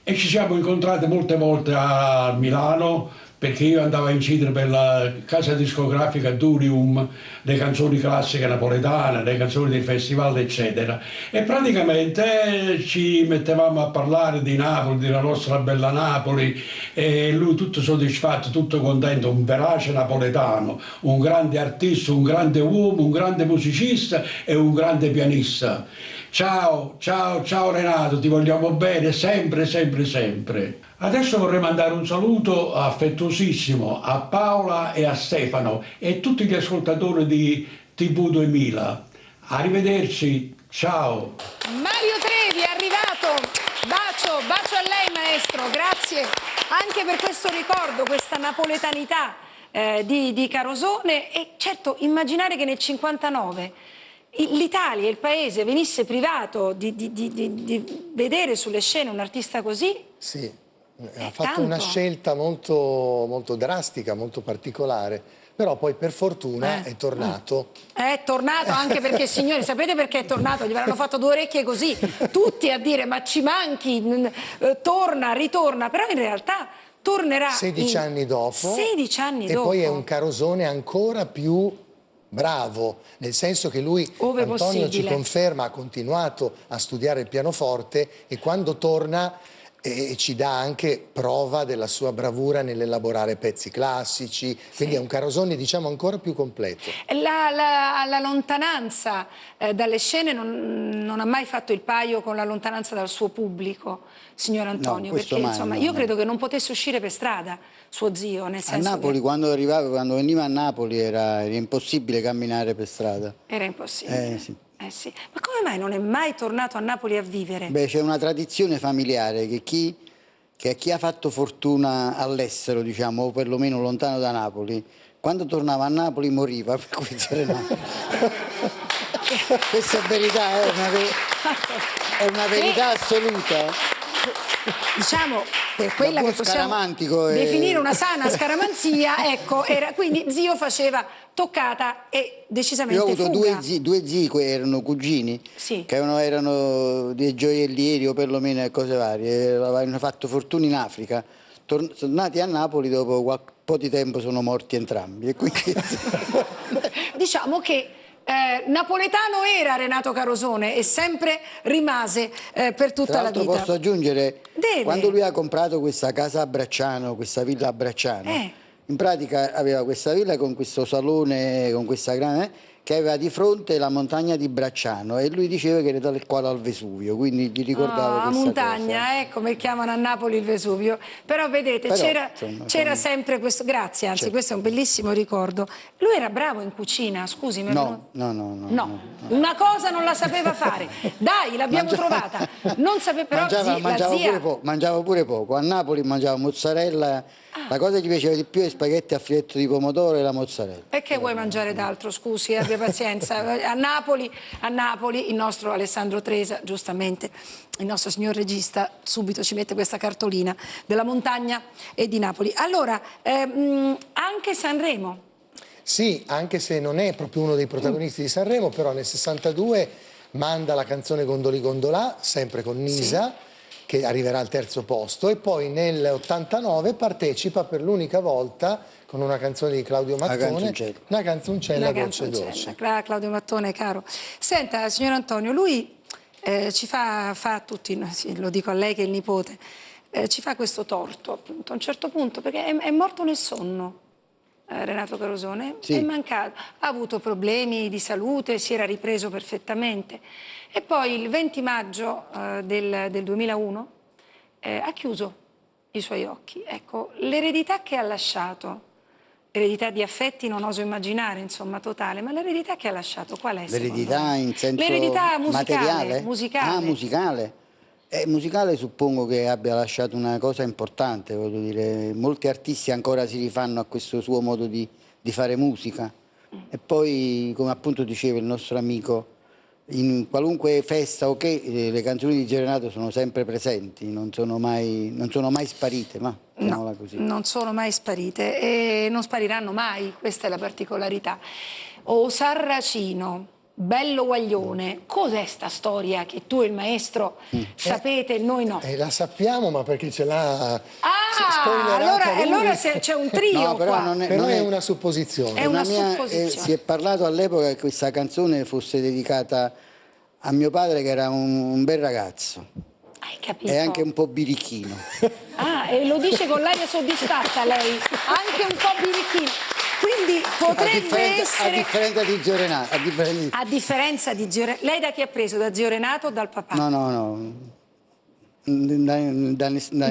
e ci siamo incontrati molte volte a Milano, perché io andavo a incidere per la casa discografica Durium, le canzoni classiche napoletane, le canzoni dei festival, eccetera. E praticamente ci mettevamo a parlare di Napoli, della nostra bella Napoli, e lui tutto soddisfatto, tutto contento, un verace napoletano, un grande artista, un grande uomo, un grande musicista e un grande pianista. Ciao, ciao, ciao Renato, ti vogliamo bene sempre, sempre, sempre. Adesso vorrei mandare un saluto affettuosissimo a Paola e a Stefano e tutti gli ascoltatori di TV 2000. Arrivederci, ciao. Mario Trevi è arrivato, bacio a lei maestro, grazie anche per questo ricordo, questa napoletanità di Carosone. E certo, immaginare che nel 59 l'Italia, il paese, venisse privato di vedere sulle scene un artista così. Sì, ha fatto una scelta molto, molto drastica, molto particolare, però poi per fortuna è tornato. È tornato anche perché, signori, sapete perché è tornato? Gli avranno fatto due orecchie così, tutti a dire ma ci manchi, torna, ritorna, però in realtà tornerà 16 anni dopo. 16 anni e dopo. Poi è un Carosone ancora più bravo, nel senso che lui, ove Antonio possibile, ci conferma, ha continuato a studiare il pianoforte e quando torna ci dà anche prova della sua bravura nell'elaborare pezzi classici, quindi è un Carosone diciamo ancora più completo. La lontananza dalle scene non ha mai fatto il paio con la lontananza dal suo pubblico, signor Antonio, perché mai, insomma io credo che non potesse uscire per strada suo zio, nel senso a Napoli che quando veniva a Napoli era impossibile camminare per strada. era impossibile. Sì. Sì. Ma come mai non è mai tornato a Napoli a vivere? Beh, c'è una tradizione familiare che chi ha fatto fortuna all'estero, diciamo, o perlomeno lontano da Napoli, quando tornava a Napoli moriva, per cui questa è verità, è una verità assoluta. Diciamo, per quella che possiamo definire una sana scaramanzia, ecco, quindi zio faceva toccata e decisamente fuga. Io ho avuto due zii che erano cugini, sì, che erano dei gioiellieri o perlomeno cose varie, avevano fatto fortuna in Africa, sono nati a Napoli, dopo un po' di tempo sono morti entrambi. E quindi... diciamo che napoletano era Renato Carosone e sempre rimase per tutta la vita. Posso aggiungere, quando lui ha comprato questa casa a Bracciano, questa villa a Bracciano, in pratica aveva questa villa con questo salone, con questa grande, che aveva di fronte la montagna di Bracciano e lui diceva che era tale quale al Vesuvio, quindi gli ricordava questa montagna, cosa. come chiamano a Napoli il Vesuvio. Però vedete, c'era sempre questo, grazie, anzi questo è un bellissimo ricordo. Lui era bravo in cucina, scusi. No. Una cosa non la sapeva fare. Dai, l'abbiamo trovata. Non sapeva, però mangiava pure poco. A Napoli mangiava mozzarella. La cosa che gli piaceva di più è spaghetti a filetto di pomodoro e la mozzarella. Perché vuoi mangiare d'altro? Scusi, abbia pazienza. A Napoli il nostro Alessandro Tresa, giustamente, il nostro signor regista, subito ci mette questa cartolina della montagna e di Napoli. Allora, anche Sanremo. Sì, anche se non è proprio uno dei protagonisti di Sanremo, però nel 62 manda la canzone Gondoli Gondolà, sempre con Nisa, che arriverà al terzo posto, e poi nel 89 partecipa per l'unica volta con una canzone di Claudio Mattone, una canzoncella dolce dolce. Claudio Mattone, caro. Senta, signor Antonio, lui ci fa a tutti, lo dico a lei che è il nipote, ci fa questo torto appunto a un certo punto, perché è morto nel sonno. Renato Carosone è mancato, ha avuto problemi di salute, si era ripreso perfettamente e poi il 20 maggio del 2001 ha chiuso i suoi occhi. Ecco, l'eredità che ha lasciato, eredità di affetti non oso immaginare, insomma, totale, ma l'eredità che ha lasciato qual è? L'eredità in senso musicale? Musicale. Musicale suppongo che abbia lasciato una cosa importante, voglio dire, molti artisti ancora si rifanno a questo suo modo di fare musica e poi, come appunto diceva il nostro amico, in qualunque festa le canzoni di Gio Renato sono sempre presenti, non sono mai sparite, ma no, così. Non sono mai sparite e non spariranno mai, questa è la particolarità. O Sarracino, bello guaglione, cos'è sta storia che tu e il maestro sapete e noi no? La sappiamo, ma perché ce l'ha allora c'è un trio no, però qua. È una supposizione. È una supposizione. Si è parlato all'epoca che questa canzone fosse dedicata a mio padre, che era un bel ragazzo. Hai capito? E anche un po' birichino. E lo dice con l'aria soddisfatta lei, anche un po' birichino. Quindi potrebbe essere... A differenza di Gio Renato. A differenza di Gio Renato. Lei da chi ha preso? Da Gio Renato o dal papà? No. Da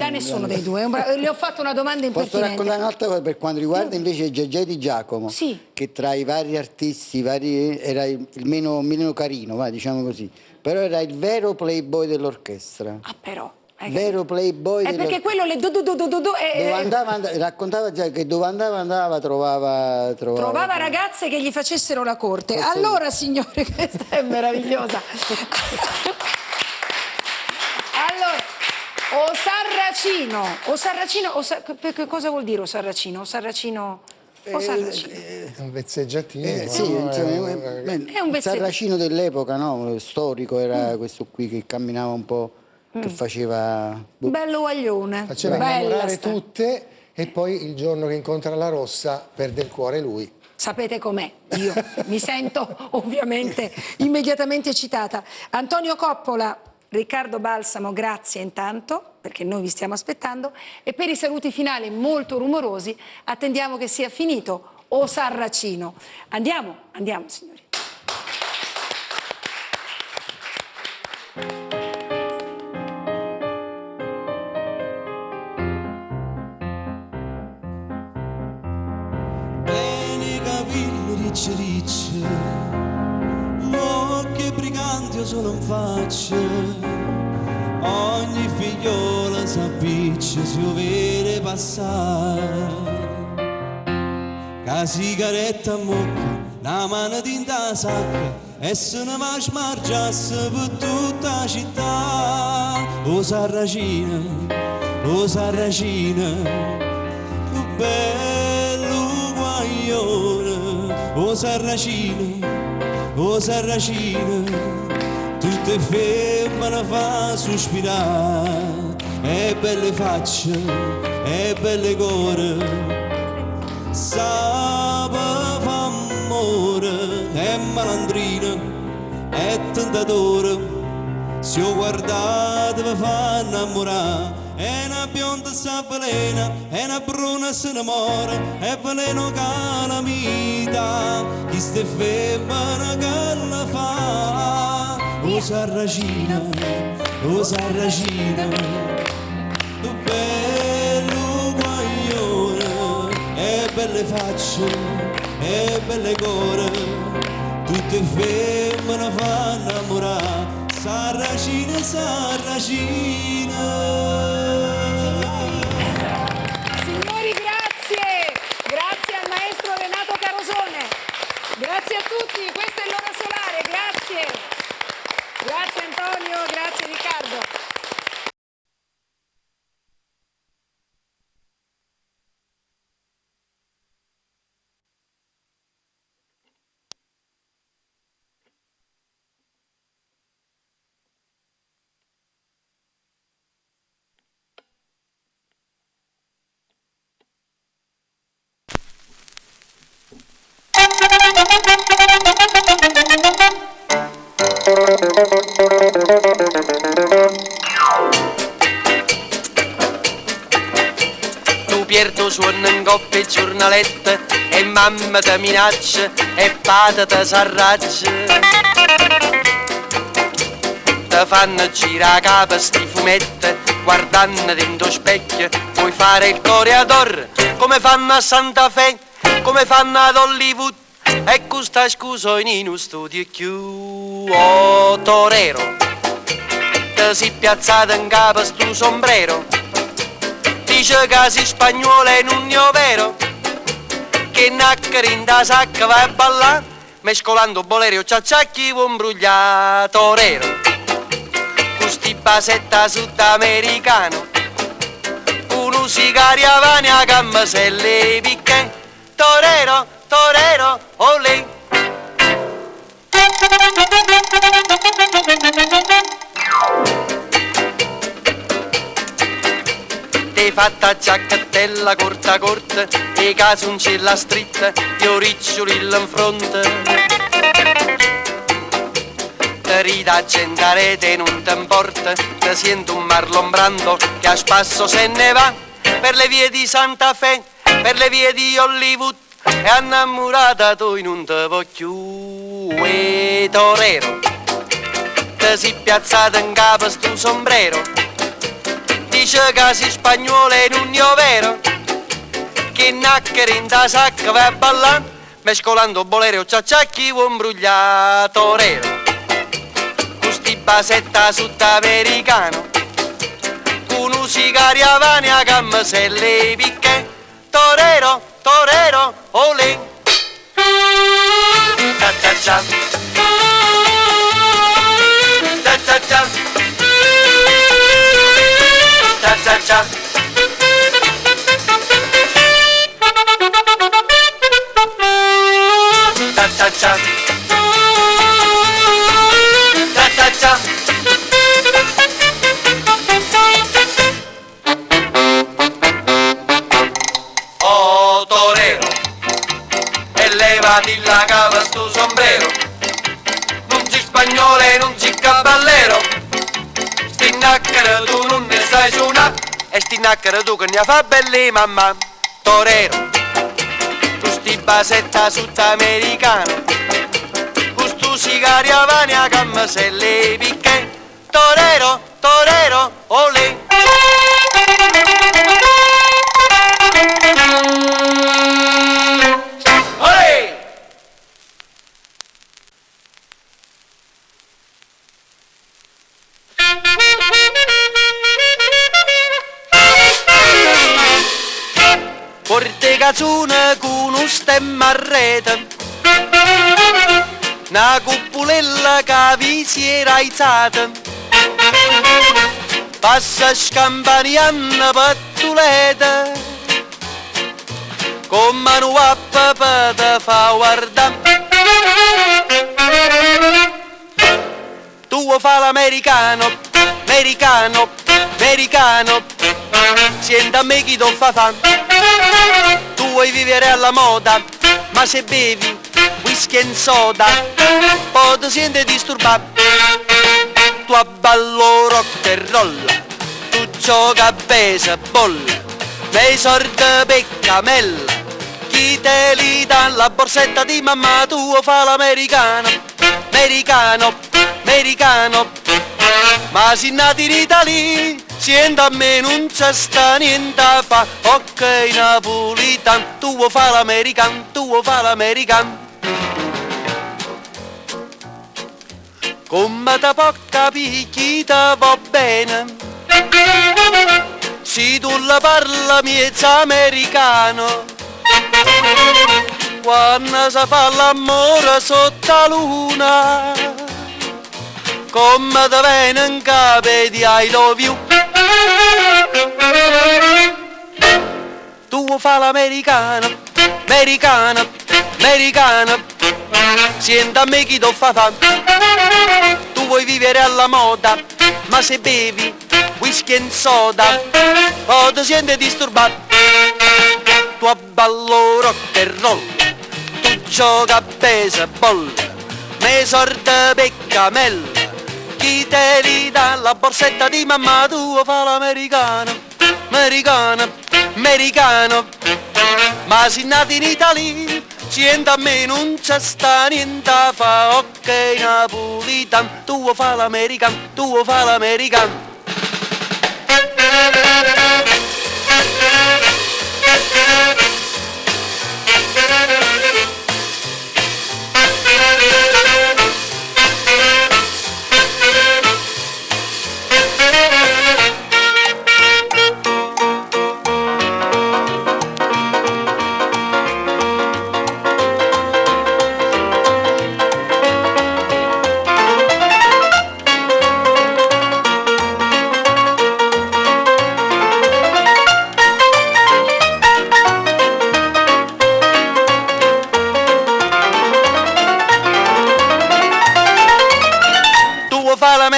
nessuno dei due. Le ho fatto una domanda impertinente. Posso raccontare un'altra cosa per quanto riguarda invece Gegè Di Giacomo, sì, che tra i vari artisti era il meno carino, diciamo così, però era il vero playboy dell'orchestra. Però vero playboy perché quello raccontava già che dove andava trovava ragazze che gli facessero la corte. Allora signore, questa è meravigliosa. Allora, o Sarracino, cosa vuol dire o Sarracino? È un vezzeggiatino. Sì, è un Sarracino dell'epoca, no? Storico, era questo qui che camminava un po', che faceva... Bello guaglione. Faceva innamorare tutte e poi il giorno che incontra la Rossa perde il cuore lui. Sapete com'è? Io mi sento ovviamente immediatamente eccitata. Antonio Coppola, Riccardo Balsamo, grazie intanto, perché noi vi stiamo aspettando, e per i saluti finali molto rumorosi attendiamo che sia finito O Sarracino. Andiamo signori. Bene capelli ricci, occhi briganti io sono in faccia, ogni figliola s'appiccia si vede passare, la sigaretta a mocca, la mano tinta sacca, e se ne va a smargiasse per tutta la città. O Sarracina, bello guaglione, o Sarracina, tutte femmine fa sospirare, e belle facce, e belle cuore, sape fa amore, è malandrina, è tentatore, se ho guardato mi fa innamorare. È una bionda sa velena, è una bruna se innamora, è veleno calamita, chi ste femmina che la fa. O Sarracina, tu bello guaglione, e belle facce, e belle cuore, tutte femmine fanno innamorare. Sarracina, Signori, grazie al maestro Renato Carosone, grazie a tutti, questa è l'Ora Solare, grazie Antonio, grazie Riccardo. Tu Pierto suona in coppia il giornaletto e mamma ti minaccia e padre ti s'arraccia. Ti fanno girare a capo sti fumetti guardando dentro specchio, puoi fare il coreador come fanno a Santa Fe, come fanno ad Hollywood. E questa scusa in uno studio più torero, ti si piazzata in capo stu sombrero, dice che si spagnolo è un vero, che naccari in da sacca vai a ballare, mescolando bolero, ciacciacchi, un bruglia torero. Custi basetta sudamericano, uno sigaria vania gamma se le picche, torero, torero, olè. Ti fatta giacchettella corta corta e casuncella stritta, gli oriccioli in fronte. Te rida accendere te non ti importa, te sento un Marlon Brando che a spasso se ne va per le vie di Santa Fe, per le vie di Hollywood, e innamorata tu non te voglio, e torero. Te si piazzata in capo stu sombrero, dice che si spagnolo e non è vero, che nacchere in da sacca va a ballare, mescolando bolero, ciacciacchi, un bruglia torero. Custi basetta sudamericano, uno sigaria vania gamma se le picche, torero, torero, olè. Cia cia cia, cia cia cia, cia cia cia. Cia cia cia, cia cia cia. Oh torero, e levati la capa stu sombrero, non si spagnolo e non si cavallero, sti nacchere tu non ne sai suonare, e sti nacchere tu che ne fa belli mamma. Torero, tu sti basetta sudamericano, custu sigaria vania gamma se le picche, torero, torero, olè. Olè! Porte cazzone con un stemma a rete, una cupulella che vi si era alzata, passa scampanianna pattuleta, con mano a papà te fa guardare. Tu fa l'americano, americano, americano, senta a me chi tu fa. Tu vuoi vivere alla moda, ma se bevi whisky e soda, poi ti senti disturbato. Tu abballo rock e roll, tu gioca a baseball, nei sordi peccamella, chi te li dà la borsetta di mamma, tu fa l'americano, americano, americano, ma si nati in Italia, sienta a me non c'è sta niente a fa, ok napolitan, tu fa l'americano, tu fa l'americano. Come te può capire chi te va bene, se tu la parla miezza americano, quando si fa l'amore sotto la luna, come te viene in capo di I love you. Tu fa l'americano, americano, americano, senta a me chi tu fa. Tu vuoi vivere alla moda, ma se bevi whisky e soda, o ti senti disturbato. Tu abballo rock e roll, tu gioca a baseball, me sorte peccamella, chi te li dà la borsetta di mamma, tu fa l'americano, americano, americano, ma si nati in Italia, sienta a me non c'è sta niente a fa, ok napolitan, tu fa l'americano, tu fa l'americano.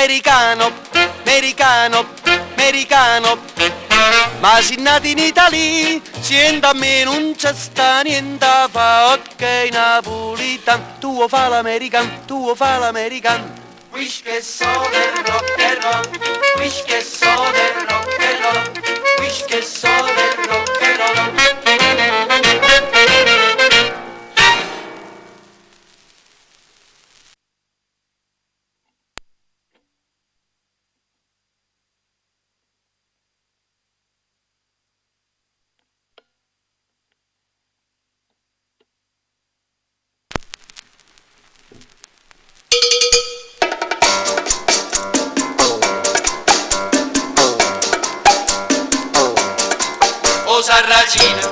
americano, americano, americano. Ma se nati in Italia, siente a me non c'è sta niente a fa, ok napolitan, tu fa l'americano, tu fa l'americano. Wish che so del rock and roll, wish che so del rock and roll, wish che so del rock and roll. O sarracina,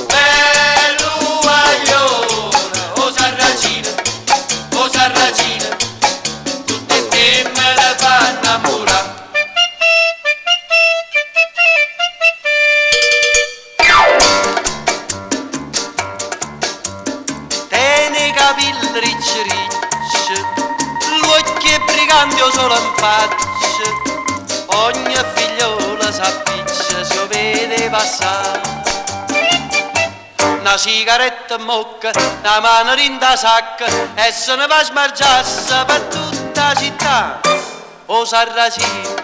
bello guaglione, o sarracina, tutte e femmine fanno innamorare. Tiene i capelli ricci ricci, l'occhio è brigante o solo in faccia, ogni figliola s'appiccia, si lo vede passare. Una sigaretta in bocca, una mano in da sacca, e se ne va a smargiarsi per tutta la città. O sarracino,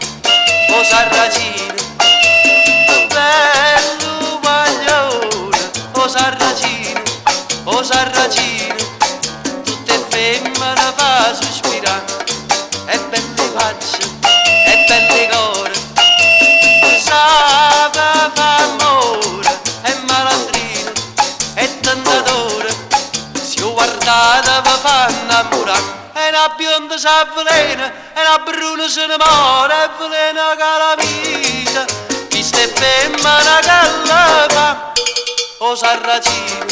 bello guaglione, o sarracino, tutte femmine fa sospirare, e belle facce, e belle core, sape fa amore, e malandrino, e tentatore, si guardate vi fa innamorare, e una bionda s'avvelena, e una bruna se ne muore, e velena calamita, questa è femmina che la fa, o sarracino,